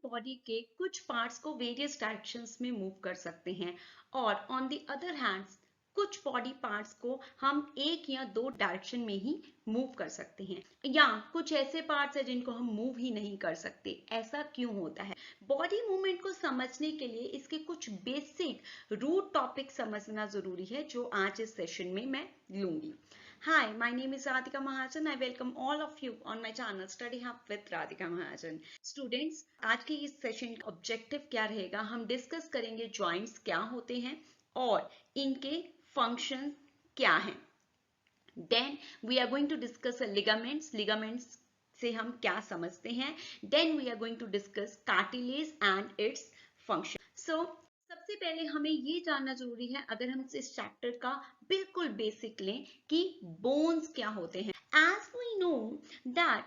Body के कुछ parts को वेरियस डायरेक्शंस में मूव कर सकते हैं और ऑन द अदर हैंड्स कुछ बॉडी पार्ट्स को हम एक या दो डायरेक्शन में ही मूव कर सकते हैं, या कुछ ऐसे पार्ट्स हैं जिनको हम मूव ही नहीं कर सकते। ऐसा क्यों होता है? बॉडी मूवमेंट को समझने के लिए इसके कुछ बेसिक रूट टॉपिक समझना जरूरी है, जो आज इस सेशन में मैं लूंगी। Hi, my name is Radhika Mahajan. I welcome all of you on my channel Study Hub with Radhika Mahajan. Students, आज के इस सेशन का ऑब्जेक्टिव क्या रहेगा? हम डिस्कस करेंगे जॉइंट्स क्या होते हैं और इनके फंक्शन क्या हैं। Then we are going to discuss ligaments. Ligaments से हम क्या समझते हैं। Then we are going to discuss cartilage and its function. सबसे पहले हमें ये जानना जरूरी है, अगर हम इस चैप्टर का बिल्कुल बेसिक लें, कि बोन्स क्या होते हैं। As we know that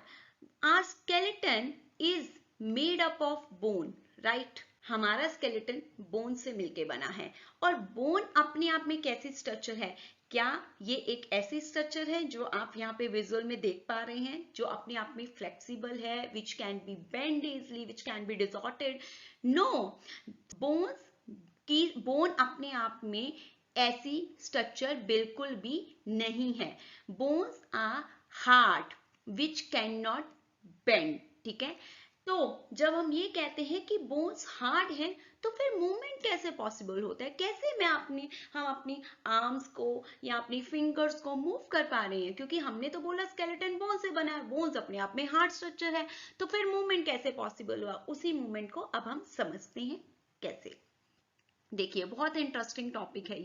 our skeleton is made up of bone, right. हमारा स्केलेटन बोन से मिलके बना है। और बोन अपने आप में कैसी स्ट्रक्चर है? क्या ये एक ऐसी स्ट्रक्चर है जो आप यहाँ पे विजुअल में देख पा रहे हैं, जो अपने आप में फ्लेक्सिबल है, which can be bend easily, which can be distorted? No, bones की बोन अपने आप में ऐसी स्ट्रक्चर बिल्कुल भी नहीं है। Bones are hard which can not bend, ठीक है। तो जब हम ये कहते हैं कि बोन्स हार्ड हैं, तो फिर मूवमेंट कैसे पॉसिबल होता है? कैसे हम अपनी आर्म्स को या अपनी फिंगर्स को मूव कर पा रहे हैं? क्योंकि हमने तो बोला स्केलेटन बोन से बना है, बोन्स अपने आप में हार्ड स्ट्रक्चर है, तो फिर मूवमेंट कैसे पॉसिबल हुआ? उसी मूवमेंट को अब हम समझते हैं कैसे। देखिए, बहुत इंटरेस्टिंग टॉपिक है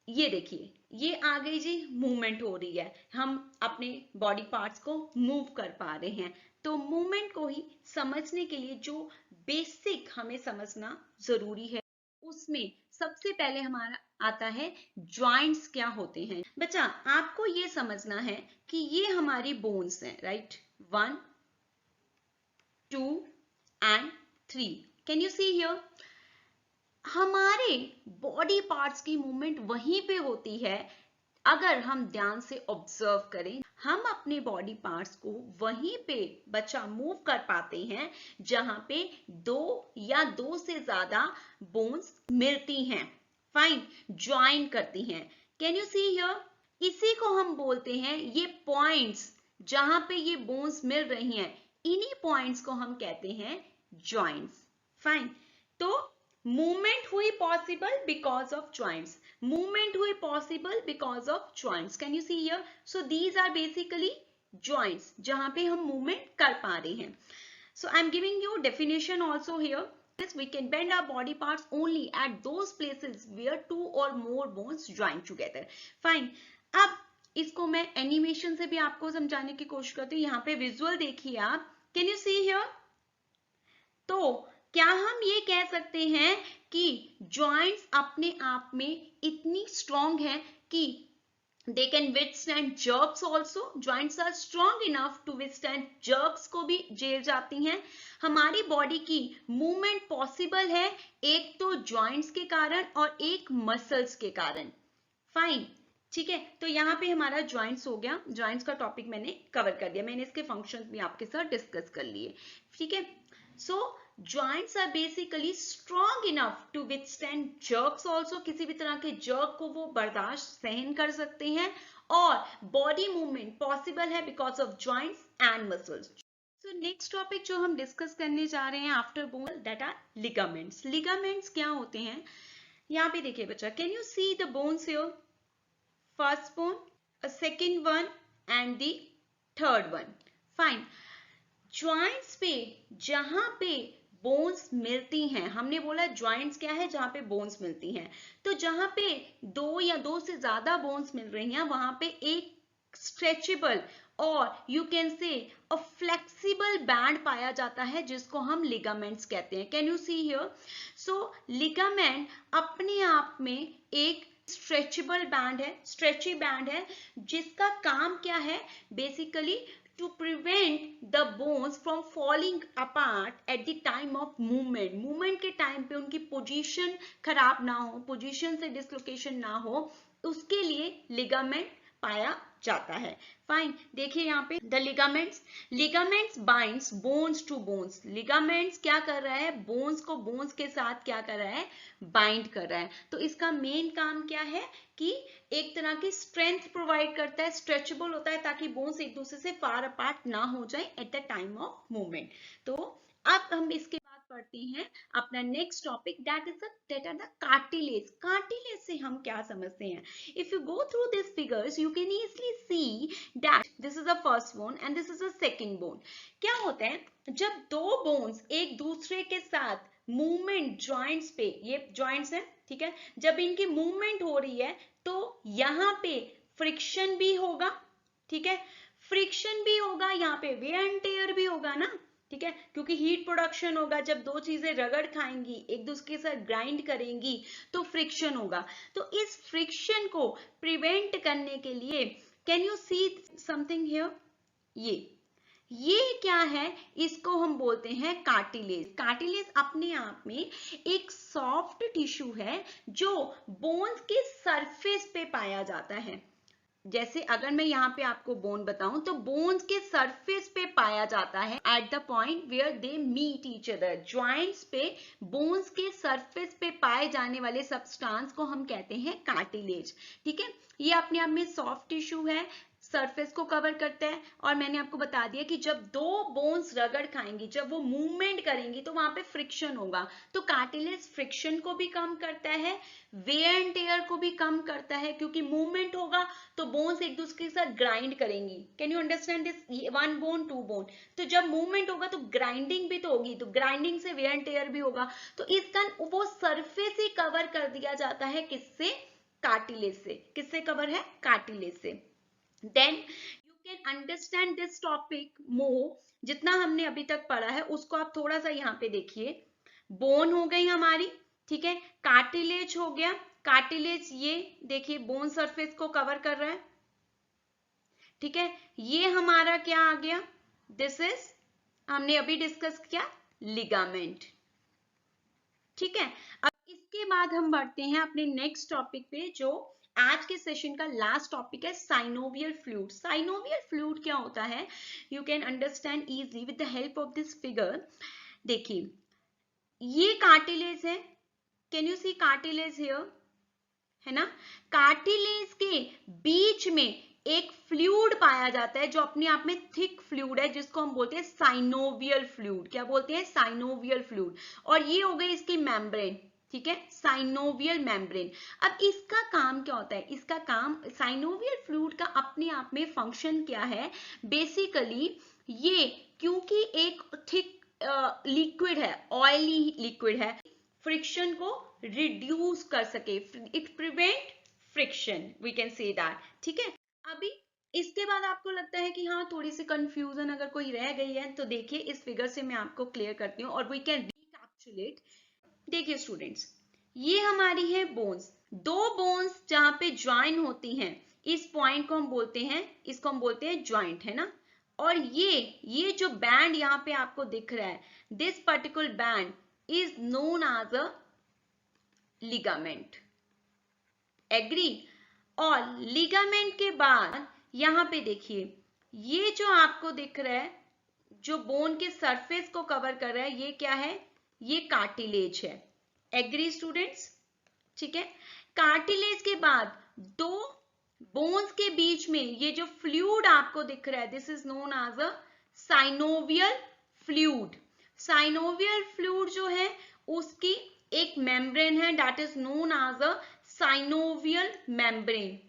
ये देखिए, ये आ गई जी, मूवमेंट हो रही है, हम अपने बॉडी पार्ट्स को मूव कर पा रहे हैं। तो मूवमेंट को ही समझने के लिए जो बेसिक हमें समझना जरूरी है, उसमें सबसे पहले हमारा आता है जॉइंट्स क्या होते हैं। बच्चा, आपको ये समझना है कि ये हमारी बोन्स हैं, right. 1, 2 and 3। Can you see here? हमारे बॉडी पार्ट्स की मूवमेंट वहीं पे होती है। अगर हम ध्यान से ऑब्जर्व करें, हम अपने बॉडी पार्ट्स को वहीं पे बच्चा मूव कर पाते हैं जहां पे दो या दो से ज्यादा बोन्स मिलती हैं, फाइन, ज्वाइन करती हैं। Can you see here? इसी को हम बोलते हैं, ये पॉइंट्स जहां पे ये बोन्स मिल रही हैं, इन्हीं पॉइंट्स को हम कहते हैं जॉइंट्स, फाइन। तो मूवमेंट हुई possible because of joints. Movement हुई possible because of joints. Can you see here? So these are basically joints जहां पे हम मूवमेंट कर पा रहे हैं। So I am giving you definition also here. We can bend our body parts only at those places where two or more bones join together. Fine. अब इसको मैं एनिमेशन से भी आपको समझाने की कोशिश करती हूँ। यहाँ पे विजुअल देखिए आप। Can you see here? तो क्या हम ये कह सकते हैं कि जॉइंट्स अपने आप में इतनी स्ट्रॉन्ग हैं कि they can withstand jerks also? joints are strong enough to withstand jerks को भी झेल जाती हैं। हमारी बॉडी की मूवमेंट पॉसिबल है एक तो जॉइंट्स के कारण और एक मसल्स के कारण, फाइन, ठीक है। तो यहाँ पे हमारा जॉइंट्स हो गया, जॉइंट्स का टॉपिक मैंने कवर कर दिया, मैंने इसके फंक्शंस भी आपके साथ डिस्कस कर लिए, ठीक है। सो joints are basically strong enough to withstand jerks also, किसी भी तरह के jerk को वो बर्दाश्त सहन कर सकते हैं, और body movement possible है because of joints and muscles. So next topic जो हम डिस्कस करने जा रहे हैं after bone, that are ligaments. ligaments क्या होते हैं? यहाँ पे देखिए बच्चा, can you see the bones here? First bone, a second one and the third one. Fine. Joints पे जहां पे बोन्स मिलती हैं, हमने बोला ज्वाइंट्स क्या है? जहां पे बोन्स मिलती हैं। तो जहां पे दो या दो से ज्यादा बोन्स मिल रही हैं, वहां पे एक स्ट्रेचेबल और you can say a flexible band पाया जाता है, जिसको हम लिगामेंट्स कहते हैं। Can you see here? So ligament अपने आप में एक स्ट्रेचेबल बैंड है, स्ट्रेची बैंड है, जिसका काम क्या है? Basically to prevent the bones from falling apart at the time of movement. movement के टाइम पे उनकी पोजीशन खराब ना हो, पोजीशन से डिसलोकेशन ना हो, उसके लिए लिगामेंट पाया जाता है। फाइन, देखिए यहाँ पे the ligaments binds bones to bones. Ligaments क्या कर रहा है, बोन्स को बोन्स के साथ क्या कर रहा है, बाइंड कर रहा है। तो इसका मेन काम क्या है कि एक तरह की स्ट्रेंथ प्रोवाइड करता है, स्ट्रेचेबल होता है ताकि बोन्स एक दूसरे से फार अपार्ट ना हो जाए at the time of movement. तो अब हम इसके पढ़ते हैं अपना next topic, that are the cartilage. Cartilage से हम क्या समझते हैं? If you go through this figures you can easily see that this is the first bone and this is the second bone. क्या होता है, जब दो बोन्स एक दूसरे के साथ मूवमेंट जॉइंट्स पे, ये जॉइंट्स हैं, ठीक है, जब इनकी मूवमेंट हो रही है तो यहाँ पे फ्रिक्शन भी होगा, ठीक है, फ्रिक्शन भी होगा, यहाँ पे वेयर एंड टेयर भी होगा ना, ठीक है, क्योंकि हीट प्रोडक्शन होगा। जब दो चीजें रगड़ खाएंगी, एक दूसरे के साथ ग्राइंड करेंगी तो फ्रिक्शन होगा। तो इस फ्रिक्शन को प्रिवेंट करने के लिए, can you see something here, ये क्या है, इसको हम बोलते हैं कार्टिलेज। कार्टिलेज अपने आप में एक सॉफ्ट टिश्यू है जो बोन्स के सरफेस पे पाया जाता है। जैसे अगर मैं यहाँ पे आपको बोन बताऊं तो बोन्स के सरफेस पे पाया जाता है, at the point where they meet each other. Joints पे बोन्स के सरफेस पे पाए जाने वाले सब्सटेंस को हम कहते हैं कार्टिलेज, ठीक है। ये अपने आप में सॉफ्ट टिश्यू है, सरफेस को कवर करता है। और मैंने आपको बता दिया कि जब दो बोन्स रगड़ खाएंगी, जब वो मूवमेंट करेंगी तो वहां पे फ्रिक्शन होगा। तो कार्टिलेज फ्रिक्शन को भी कम करता है, वेयर एंड टेयर को भी कम करता है, क्योंकि मूवमेंट होगा तो बोन्स एक दूसरे के साथ ग्राइंड करेंगी। Can you understand this, one bone to bone, तो जब मूवमेंट होगा तो ग्राइंडिंग भी तो होगी, तो ग्राइंडिंग से वेयर एंड टेयर भी होगा। तो इसका वो सरफेस ही कवर कर दिया जाता है, किससे, कार्टिलेज से। किससे कवर है, कार्टिलेज से। Then you can understand this topic more। जितना हमने अभी तक पढ़ा है उसको आप थोड़ा सा यहाँ पे देखिए। बोन हो गई हमारी, ठीक है, कार्टिलेज हो गया। कार्टिलेज ये देखिए बोन सरफेस को कवर कर रहा है, ठीक है। ये हमारा क्या आ गया, दिस इज, हमने अभी डिस्कस किया, लिगामेंट, ठीक है। अब इसके बाद हम बढ़ते हैं अपने नेक्स्ट टॉपिक पे, जो आज के सेशन का लास्ट टॉपिक है, साइनोवियल फ्लूइड। साइनोवियल फ्लूइड क्या होता है, you can understand easily with the help of this figure. देखिए ये कार्टिलेज है, can you see cartilage here, है ना। कार्टिलेज के बीच में एक फ्लूइड पाया जाता है जो अपने आप में थिक फ्लूइड है, जिसको हम बोलते हैं साइनोवियल फ्लूइड। क्या बोलते हैं, साइनोवियल फ्लूइड। और ये हो गई इसकी मेम्ब्रेन, ठीक है, साइनोवियल मेम्ब्रेन। अब इसका काम क्या होता है, इसका काम, साइनोवियल फ्लूइड का अपने आप में फंक्शन क्या है, बेसिकली ये क्योंकि एक थिक लिक्विड है, ऑयली लिक्विड है, फ्रिक्शन को रिड्यूस कर सके, it prevent friction, we can say that, ठीक है। अभी इसके बाद आपको लगता है कि हाँ थोड़ी सी कंफ्यूजन अगर कोई रह गई है तो देखिए इस फिगर से मैं आपको क्लियर करती हूँ और वी कैन रिकैप्सुलेट। देखिए स्टूडेंट्स, ये हमारी है बोन्स, दो बोन्स जहां पे ज्वाइन होती हैं, इस पॉइंट को हम बोलते हैं, इसको हम बोलते हैं ज्वाइंट, है ना। और ये जो बैंड यहाँ पे आपको दिख रहा है, this particular band is known as a ligament, agree. और लिगामेंट के बाद यहाँ पे देखिए ये जो आपको दिख रहा है, जो बोन के सरफेस को कवर कर रहा है, ये क्या है, ये कार्टिलेज है, एग्री स्टूडेंट्स, ठीक है। कार्टिलेज के बाद दो बोन्स के बीच में ये जो फ्लूइड आपको दिख रहा है, this is known as a synovial fluid. Synovial fluid जो है उसकी एक मेम्ब्रेन है, that is known as a synovial membrane.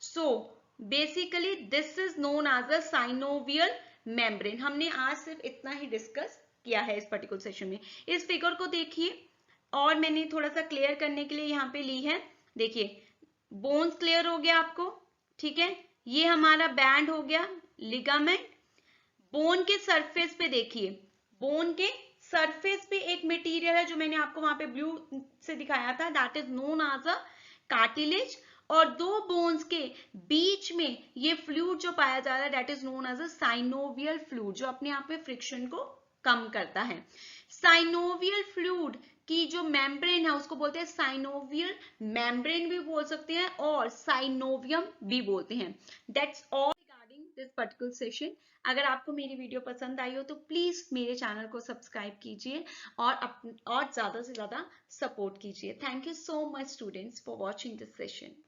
So basically this is known as a synovial membrane. हमने आज सिर्फ इतना ही डिस्कस किया है इस पर्टिकुलर सेशन में। इस फिगर को देखिए, और मैंने थोड़ा सा क्लियर करने के लिए यहाँ पे ली है, देखिए बोन्स क्लियर हो गया आपको, ठीक है। ये हमारा बैंड हो गया लिगामेंट। बोन के सरफेस पे देखिए, बोन के सरफेस पे एक मटेरियल है जो मैंने आपको वहां पे ब्लू से दिखाया था, that is known as a cartilage. और दो बोन्स के बीच में ये फ्लूइड जो पाया जा रहा है, that is known as a synovial fluid, जो अपने आप में फ्रिक्शन को कम करता है। साइनोवियल फ्लूइड कि जो मेम्ब्रेन है उसको बोलते हैं साइनोवियल मेम्ब्रेन भी बोल सकते हैं और साइनोवियम भी बोलते हैं। That's all regarding this particular session. अगर आपको मेरी वीडियो पसंद आई हो तो प्लीज मेरे चैनल को सब्सक्राइब कीजिए और ज्यादा से ज्यादा सपोर्ट कीजिए। Thank you so much students for watching this session.